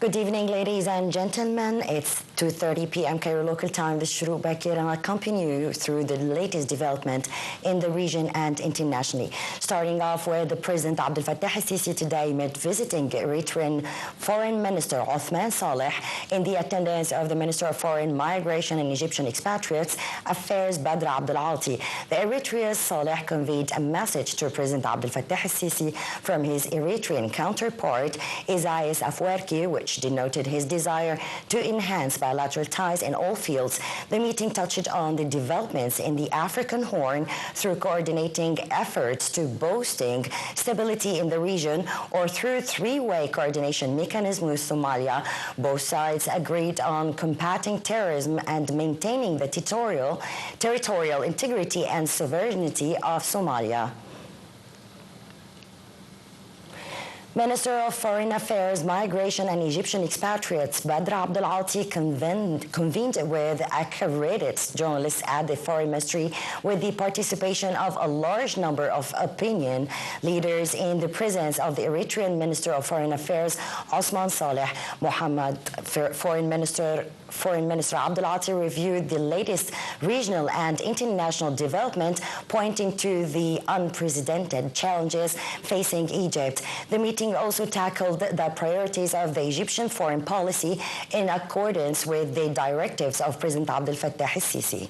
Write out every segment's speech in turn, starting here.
Good evening, ladies and gentlemen. It's 2:30 p.m. Cairo local time. This is Shuruk Bakir, and I'll accompany you through the latest development in the region and internationally. Starting off with the President Abdel Fattah al-Sisi today met visiting Eritrean Foreign Minister Othman Saleh in the attendance of the Minister of Foreign Migration and Egyptian Expatriates Affairs Badr Abdel Alti. The Eritrean Saleh conveyed a message to President Abdel Fattah al-Sisi from his Eritrean counterpart Isaias Afwerki, which denoted his desire to enhance bilateral ties in all fields. The meeting touched on the developments in the African Horn through coordinating efforts to boosting stability in the region or through three-way coordination mechanism with Somalia. Both sides agreed on combating terrorism and maintaining the territorial integrity and sovereignty of Somalia. Minister of Foreign Affairs, Migration and Egyptian Expatriates Badr Abdel Alti convened with accredited journalists at the Foreign Ministry with the participation of a large number of opinion leaders in the presence of the Eritrean Minister of Foreign Affairs Osman Saleh Mohammed. Foreign Minister Abdel Alti reviewed the latest regional and international development, pointing to the unprecedented challenges facing Egypt. The meeting also tackled the priorities of the Egyptian foreign policy in accordance with the directives of President Abdel Fattah al-Sisi.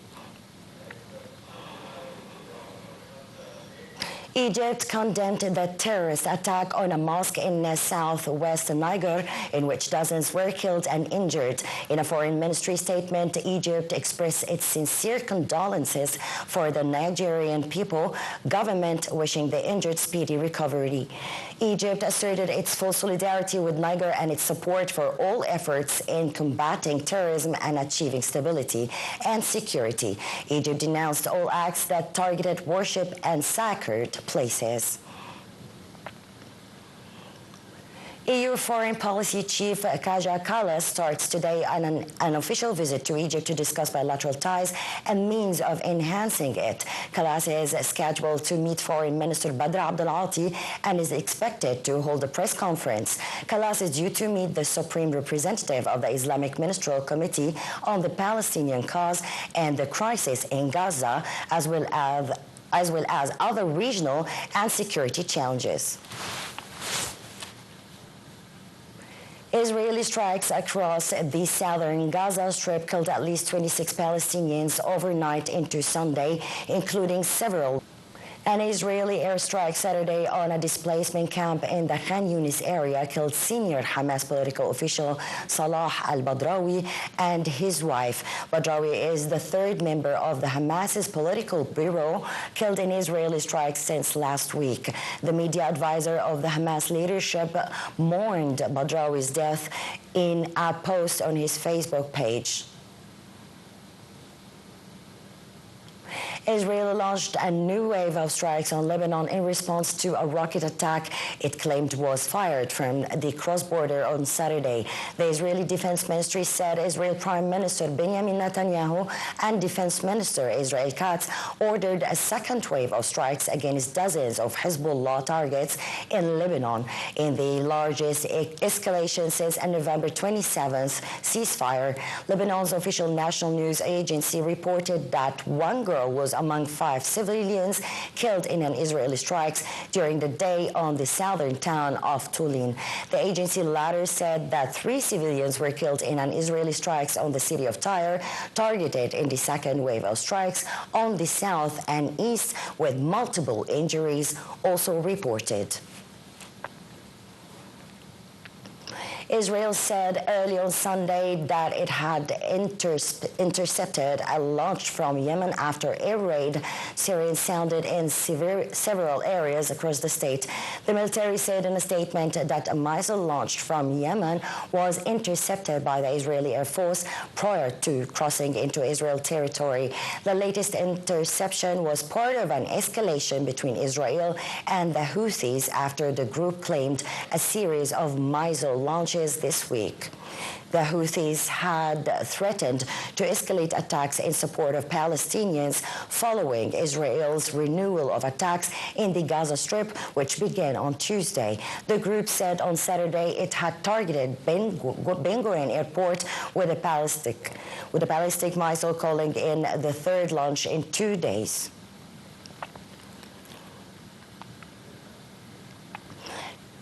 Egypt condemned the terrorist attack on a mosque in southwest Niger, in which dozens were killed and injured. In a foreign ministry statement, Egypt expressed its sincere condolences for the Nigerian government wishing the injured speedy recovery. Egypt asserted its full solidarity with Niger and its support for all efforts in combating terrorism and achieving stability and security. Egypt denounced all acts that targeted worship and sacred places. EU Foreign Policy Chief Kaja Kallas starts today on an official visit to Egypt to discuss bilateral ties and means of enhancing it. Kallas is scheduled to meet Foreign Minister Badr Abdel Alti and is expected to hold a press conference. Kallas is due to meet the Supreme Representative of the Islamic Ministerial Committee on the Palestinian cause and the crisis in Gaza, as well as other regional and security challenges. Israeli strikes across the southern Gaza Strip killed at least 26 Palestinians overnight into Sunday, including several. An Israeli airstrike Saturday on a displacement camp in the Khan Yunis area killed senior Hamas political official Salah al-Badrawi and his wife. Badrawi is the third member of the Hamas's political bureau killed in Israeli strikes since last week. The media advisor of the Hamas leadership mourned Badrawi's death in a post on his Facebook page. Israel launched a new wave of strikes on Lebanon in response to a rocket attack it claimed was fired from the cross-border on Saturday. The Israeli Defense Ministry said Israel Prime Minister Benjamin Netanyahu and Defense Minister Israel Katz ordered a second wave of strikes against dozens of Hezbollah targets in Lebanon, in the largest escalation since a November 27th ceasefire. Lebanon's official national news agency reported that one girl was among 5 civilians killed in an Israeli strikes during the day on the southern town of Tulin. The agency later said that 3 civilians were killed in an Israeli strikes on the city of Tyre, targeted in the second wave of strikes on the south and east, with multiple injuries also reported. Israel said early on Sunday that it had intercepted a launch from Yemen after air raid sirens sounded in several areas across the state. The military said in a statement that a missile launched from Yemen was intercepted by the Israeli Air Force prior to crossing into Israel territory. The latest interception was part of an escalation between Israel and the Houthis after the group claimed a series of missile launches clashes this week. The Houthis had threatened to escalate attacks in support of Palestinians following Israel's renewal of attacks in the Gaza Strip, which began on Tuesday. The group said on Saturday it had targeted Ben Gurion Airport with a ballistic missile, calling in the third launch in 2 days.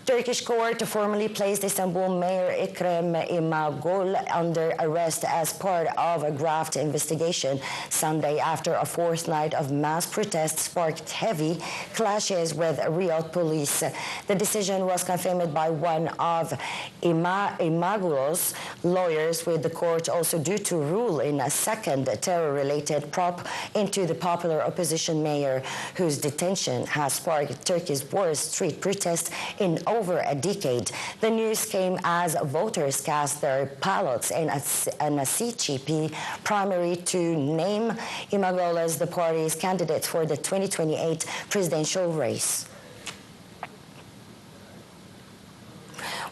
Turkish court formally placed Istanbul Mayor Ekrem İmamoğlu under arrest as part of a graft investigation Sunday after a fourth night of mass protests sparked heavy clashes with Riyadh police. The decision was confirmed by one of İmamoğlu's lawyers, with the court also due to rule in a second terror-related probe into the popular opposition mayor, whose detention has sparked Turkey's worst street protests in over a decade. The news came as voters cast their ballots in a CHP primary to name İmamoğlu as the party's candidate for the 2028 presidential race.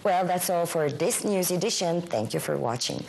Well, that's all for this news edition. Thank you for watching.